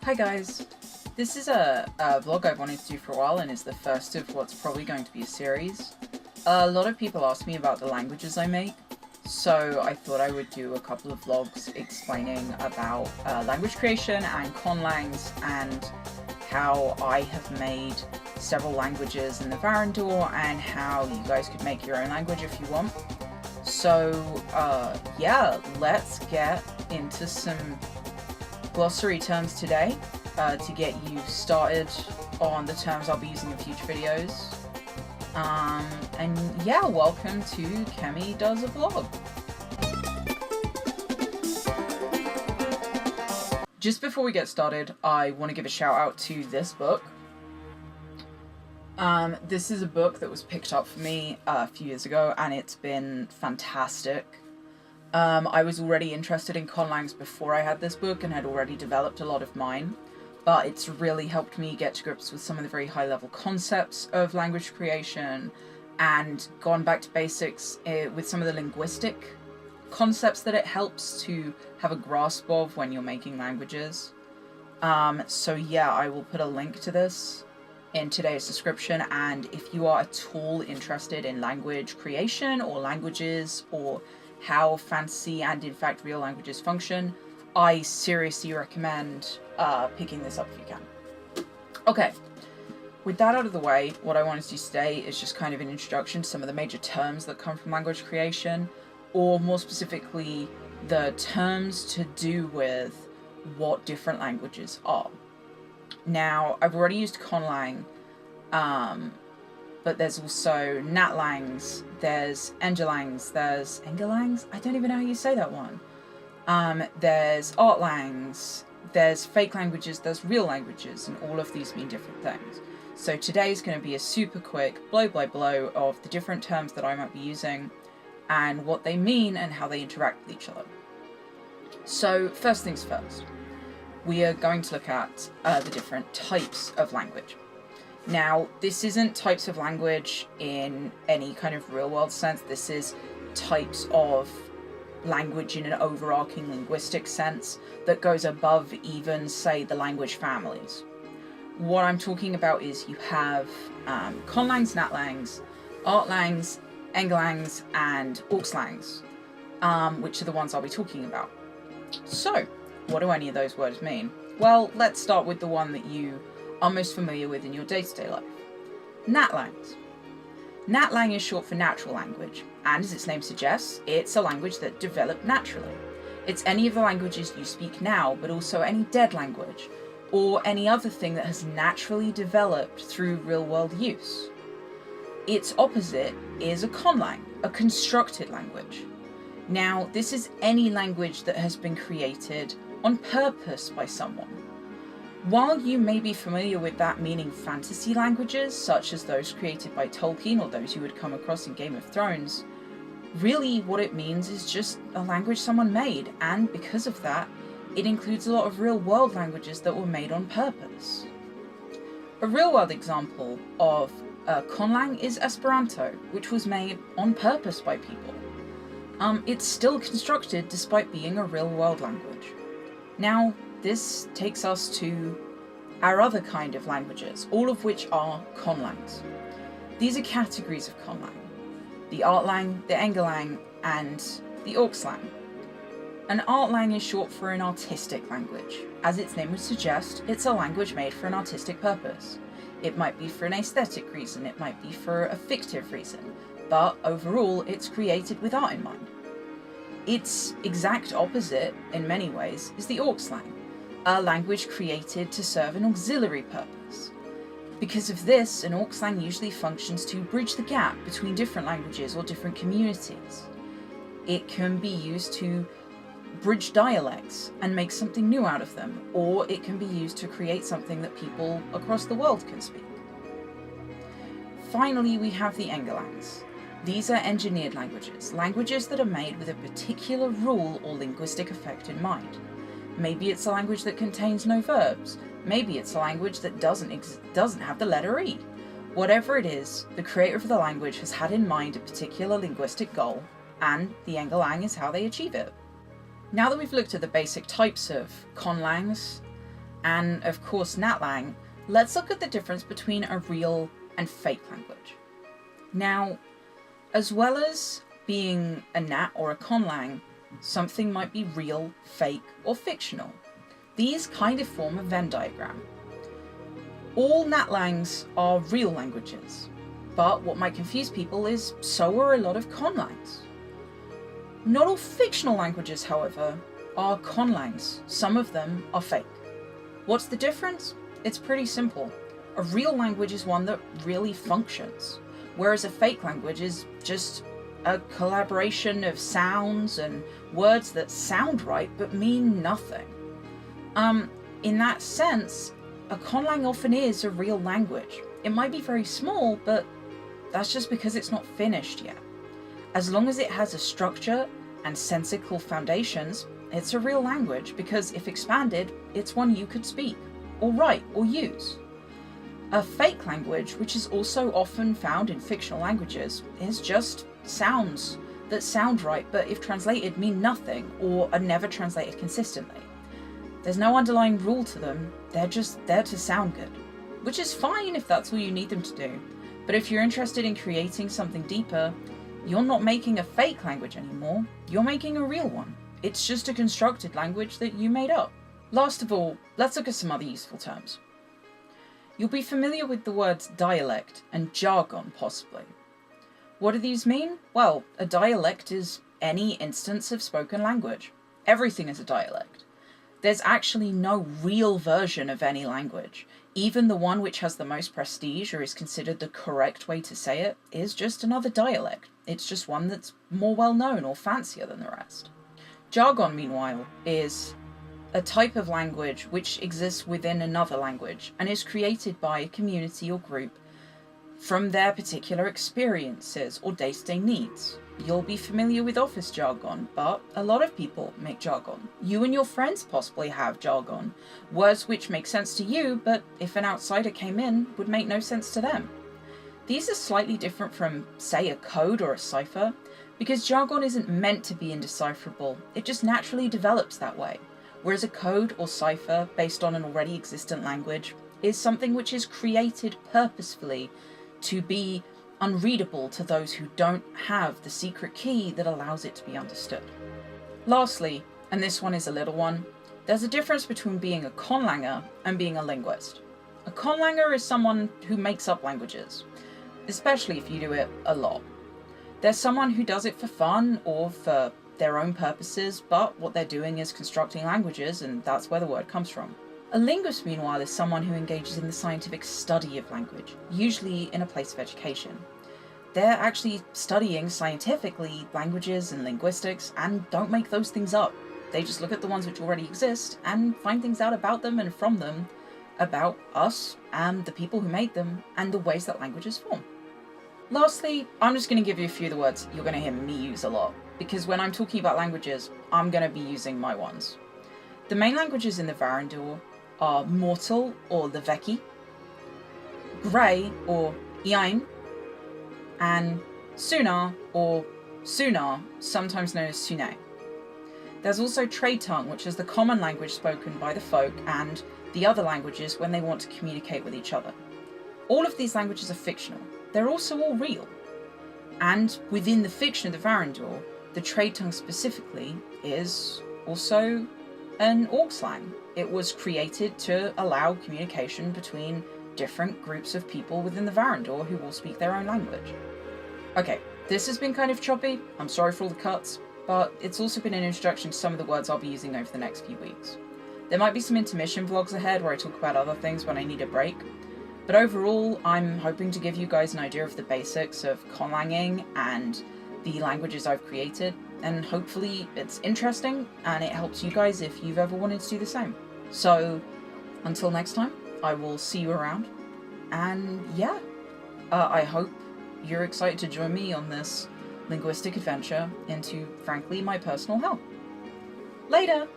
Hi guys, this is a vlog I've wanted to do for a while and is the first of what's probably going to be a series. A lot of people ask me about the languages I make, so I thought I would do a couple of vlogs explaining about language creation and Conlangs and how I have made several languages in the Varandor and how you guys could make your own language if you want. So yeah, let's get into some glossary terms today to get you started on the terms I'll be using in future videos. And yeah, welcome to Kemi Does a Vlog. Just before we get started, I want to give a shout out to this book. This is a book that was picked up for me a few years ago and it's been fantastic. I was already interested in Conlangs before I had this book and had already developed a lot of mine, but it's really helped me get to grips with some of the very high-level concepts of language creation and gone back to basics with some of the linguistic concepts that it helps to have a grasp of when you're making languages. So yeah, I will put a link to this in today's description, and if you are at all interested in language creation or languages or how fantasy and in fact real languages function, I seriously recommend picking this up if you can. Okay, with that out of the way, what I wanted to do today is just kind of an introduction to some of the major terms that come from language creation, or more specifically, the terms to do with what different languages are. Now, I've already used Conlang, but there's also Natlangs, there's Engelangs, there's Engelangs? I don't even know how you say that one. There's Artlangs, there's fake languages, there's real languages, and all of these mean different things. So today's going to be a super quick blow-by-blow of the different terms that I might be using, and what they mean and how they interact with each other. So first things first, we are going to look at the different types of language. Now, this isn't types of language in any kind of real-world sense. This is types of language in an overarching linguistic sense that goes above even, say, the language families. What I'm talking about is you have Conlangs, Natlangs, Artlangs, Engelangs, and Orcslangs, which are the ones I'll be talking about. So, what do any of those words mean? Well, let's start with the one that you are most familiar with in your day-to-day life. Natlangs. Natlang is short for natural language, and as its name suggests, it's a language that developed naturally. It's any of the languages you speak now, but also any dead language, or any other thing that has naturally developed through real-world use. Its opposite is a conlang, a constructed language. Now, this is any language that has been created on purpose by someone. While you may be familiar with that meaning fantasy languages, such as those created by Tolkien or those you would come across in Game of Thrones, really what it means is just a language someone made, and because of that, it includes a lot of real-world languages that were made on purpose. A real-world example of conlang is Esperanto, which was made on purpose by people. It's still constructed despite being a real-world language. Now, this takes us to our other kind of languages, all of which are conlangs. These are categories of conlang: the Artlang, the Engelang, and the Orcslang. An Artlang is short for an artistic language. As its name would suggest, it's a language made for an artistic purpose. It might be for an aesthetic reason, it might be for a fictive reason, but overall it's created with art in mind. Its exact opposite, in many ways, is the Orcslang, a language created to serve an auxiliary purpose. Because of this, an Orcslang usually functions to bridge the gap between different languages or different communities. It can be used to bridge dialects and make something new out of them, or it can be used to create something that people across the world can speak. Finally, we have the Engelangs. These are engineered languages, languages that are made with a particular rule or linguistic effect in mind. Maybe it's a language that contains no verbs. Maybe it's a language that doesn't have the letter E. Whatever it is, the creator of the language has had in mind a particular linguistic goal, and the Engelang is how they achieve it. Now that we've looked at the basic types of conlangs, and of course Natlang, let's look at the difference between a real and fake language. Now, as well as being a Nat or a Conlang, something might be real, fake, or fictional. These kind of form a Venn diagram. All Natlangs are real languages, but what might confuse people is so are a lot of Conlangs. Not all fictional languages, however, are Conlangs. Some of them are fake. What's the difference? It's pretty simple. A real language is one that really functions, whereas a fake language is just a collaboration of sounds and words that sound right but mean nothing. In that sense, a Conlang often is a real language. It might be very small, but that's just because it's not finished yet. As long as it has a structure and sensical foundations, it's a real language because if expanded, it's one you could speak, or write, or use. A fake language, which is also often found in fictional languages, is just sounds that sound right, but if translated mean nothing, or are never translated consistently. There's no underlying rule to them, they're just there to sound good. Which is fine if that's all you need them to do, but if you're interested in creating something deeper, you're not making a fake language anymore, you're making a real one. It's just a constructed language that you made up. Last of all, let's look at some other useful terms. You'll be familiar with the words dialect and jargon, possibly. What do these mean? Well, a dialect is any instance of spoken language. Everything is a dialect. There's actually no real version of any language. Even the one which has the most prestige or is considered the correct way to say it is just another dialect. It's just one that's more well known or fancier than the rest. Jargon, meanwhile, is a type of language which exists within another language and is created by a community or group from their particular experiences or day-to-day needs. You'll be familiar with office jargon, but a lot of people make jargon. You and your friends possibly have jargon, words which make sense to you, but if an outsider came in, would make no sense to them. These are slightly different from, say, a code or a cipher, because jargon isn't meant to be indecipherable, it just naturally develops that way, whereas a code or cipher based on an already existent language is something which is created purposefully to be unreadable to those who don't have the secret key that allows it to be understood. Lastly, and this one is a little one, there's a difference between being a conlanger and being a linguist. A conlanger is someone who makes up languages, especially if you do it a lot. There's someone who does it for fun or for their own purposes, but what they're doing is constructing languages, and that's where the word comes from. A linguist, meanwhile, is someone who engages in the scientific study of language, usually in a place of education. They're actually studying scientifically languages and linguistics and don't make those things up. They just look at the ones which already exist and find things out about them and from them, about us and the people who made them and the ways that languages form. Lastly, I'm just going to give you a few of the words you're going to hear me use a lot, because when I'm talking about languages, I'm going to be using my ones. The main languages in the Varandor are Mortal or Leveki, Grey or Iain, and Sunar or Sunar, sometimes known as Sune. There's also Trade Tongue, which is the common language spoken by the folk and the other languages when they want to communicate with each other. All of these languages are fictional. They're also all real. And within the fiction of the Varandor, the Trade Tongue specifically is also an orc slang. It was created to allow communication between different groups of people within the Varandor who all speak their own language. Okay, this has been kind of choppy, I'm sorry for all the cuts, but it's also been an introduction to some of the words I'll be using over the next few weeks. There might be some intermission vlogs ahead where I talk about other things when I need a break, but overall I'm hoping to give you guys an idea of the basics of conlanging and the languages I've created, and hopefully it's interesting and it helps you guys if you've ever wanted to do the same. So, until next time, I will see you around, and yeah, I hope you're excited to join me on this linguistic adventure into, frankly, my personal hell. Later!